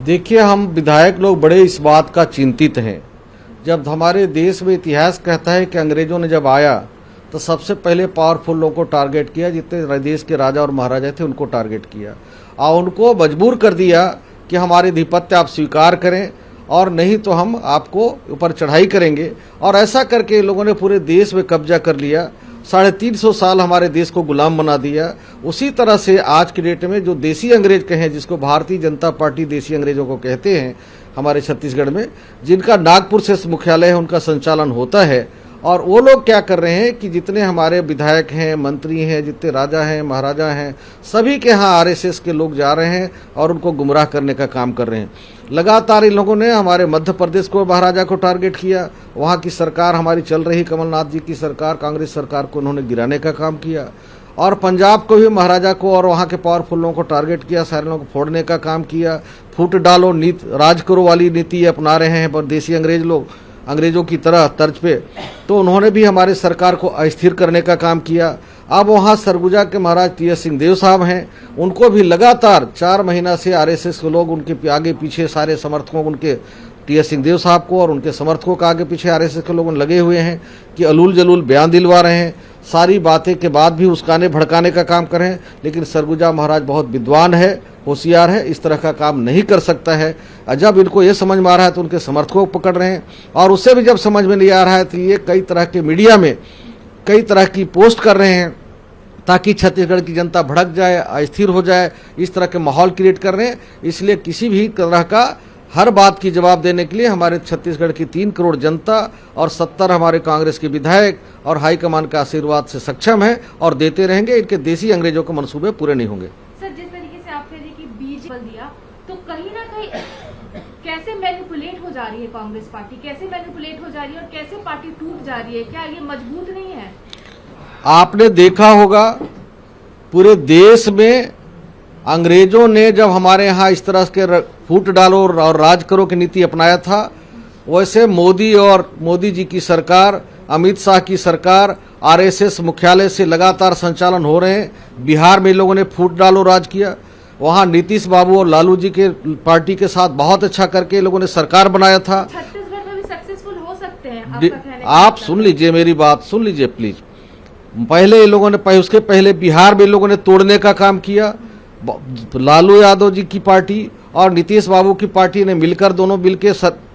देखिए, हम विधायक लोग बड़े इस बात का चिंतित हैं। जब हमारे देश में इतिहास कहता है कि अंग्रेजों ने जब आया तो सबसे पहले पावरफुल लोगों को टारगेट किया, जितने देश के राजा और महाराजा थे उनको टारगेट किया और उनको मजबूर कर दिया कि हमारे आधिपत्य आप स्वीकार करें और नहीं तो हम आपको ऊपर चढ़ाई करेंगे। और ऐसा करके लोगों ने पूरे देश में कब्जा कर लिया, 350 साल हमारे देश को गुलाम बना दिया। उसी तरह से आज की डेट में जो देसी अंग्रेज कहें, जिसको भारतीय जनता पार्टी देसी अंग्रेजों को कहते हैं, हमारे छत्तीसगढ़ में जिनका नागपुर से मुख्यालय है, उनका संचालन होता है। और वो लोग क्या कर रहे हैं कि जितने हमारे विधायक हैं, मंत्री हैं, जितने राजा हैं, महाराजा हैं, सभी के यहाँ आरएसएस के लोग जा रहे हैं और उनको गुमराह करने का काम कर रहे हैं। लगातार इन लोगों ने हमारे मध्य प्रदेश को, महाराजा को टारगेट किया। वहाँ की सरकार हमारी चल रही कमलनाथ जी की सरकार, कांग्रेस सरकार को उन्होंने गिराने का काम किया। और पंजाब को भी महाराजा को और वहाँ के पावरफुल लोगों को टारगेट किया, सारे लोगों को फोड़ने का काम किया। फूट डालो राज करो वाली नीति अपना रहे हैं पर देसी अंग्रेज लोग, अंग्रेजों की तरह तर्ज पे। तो उन्होंने भी हमारे सरकार को अस्थिर करने का काम किया। अब वहाँ सरगुजा के महाराज टी.एस. सिंहदेव साहब हैं, उनको भी लगातार 4 महीना से आरएसएस के लोग उनके आगे पीछे, सारे समर्थकों उनके टी.एस. सिंहदेव साहब को और उनके समर्थकों के आगे पीछे आरएसएस के लोग लगे हुए हैं कि अलूल जलूल बयान दिलवा रहे हैं। सारी बातें के बाद भी उसकाने भड़काने का काम कर रहे हैं। लेकिन सरगुजा महाराज बहुत विद्वान है, होशियार है, इस तरह का काम नहीं कर सकता है। जब इनको ये समझ में आ रहा है तो उनके समर्थकों को पकड़ रहे हैं, और उससे भी जब समझ में नहीं आ रहा है तो ये कई तरह के मीडिया में कई तरह की पोस्ट कर रहे हैं ताकि छत्तीसगढ़ की जनता भड़क जाए, अस्थिर हो जाए, इस तरह के माहौल क्रिएट कर रहे हैं। इसलिए किसी भी तरह का हर बात की जवाब देने के लिए हमारे छत्तीसगढ़ की 3 करोड़ जनता और 70 हमारे कांग्रेस के विधायक और हाईकमान के आशीर्वाद से सक्षम है और देते रहेंगे। इनके देसी अंग्रेजों के मंसूबे पूरे नहीं होंगे। सर, जिस तरीके से आपने देखिए बीज बल दिया, तो कहीं ना कहीं कैसे मैनिपुलेट हो जा रही है कांग्रेस पार्टी, कैसे मैनिपुलेट हो जा रही है और कैसे पार्टी टूट जा रही है? क्या ये मजबूत नहीं है? आपने देखा होगा पूरे देश में अंग्रेजों ने जब हमारे यहाँ इस तरह के फूट डालो और राज करो की नीति अपनाया था, वैसे मोदी जी की सरकार, अमित शाह की सरकार, आरएसएस मुख्यालय से लगातार संचालन हो रहे हैं। बिहार में लोगों ने फूट डालो राज किया, वहाँ नीतीश बाबू और लालू जी के पार्टी के साथ बहुत अच्छा करके लोगों ने सरकार बनाया था। छत्तीसगढ़ में भी सक्सेसफुल हो सकते हैं आप सुन लीजिए, मेरी बात सुन लीजिए प्लीज। पहले लोगों ने उसके पहले बिहार में लोगों ने तोड़ने का काम किया। लालू यादव जी की पार्टी और नीतीश बाबू की पार्टी ने मिलकर, दोनों मिलकर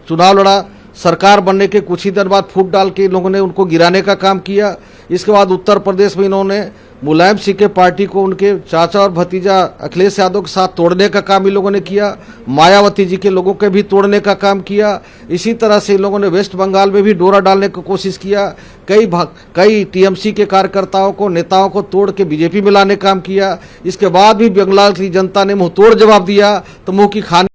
चुनाव लड़ा। सरकार बनने के कुछ ही दिन बाद फूट डाल के लोगों ने उनको गिराने का काम किया। इसके बाद उत्तर प्रदेश में इन्होंने मुलायम सिंह के पार्टी को उनके चाचा और भतीजा अखिलेश यादव के साथ तोड़ने का काम इन लोगों ने किया। मायावती जी के लोगों के भी तोड़ने का काम किया। इसी तरह से इन लोगों ने वेस्ट बंगाल में भी डोरा डालने की कोशिश किया। कई टीएमसी के कार्यकर्ताओं को, नेताओं को तोड़ के बीजेपी में लाने का काम किया। इसके बाद भी बंगाल की जनता ने मुंह तोड़ जवाब दिया तो मुंह की खाने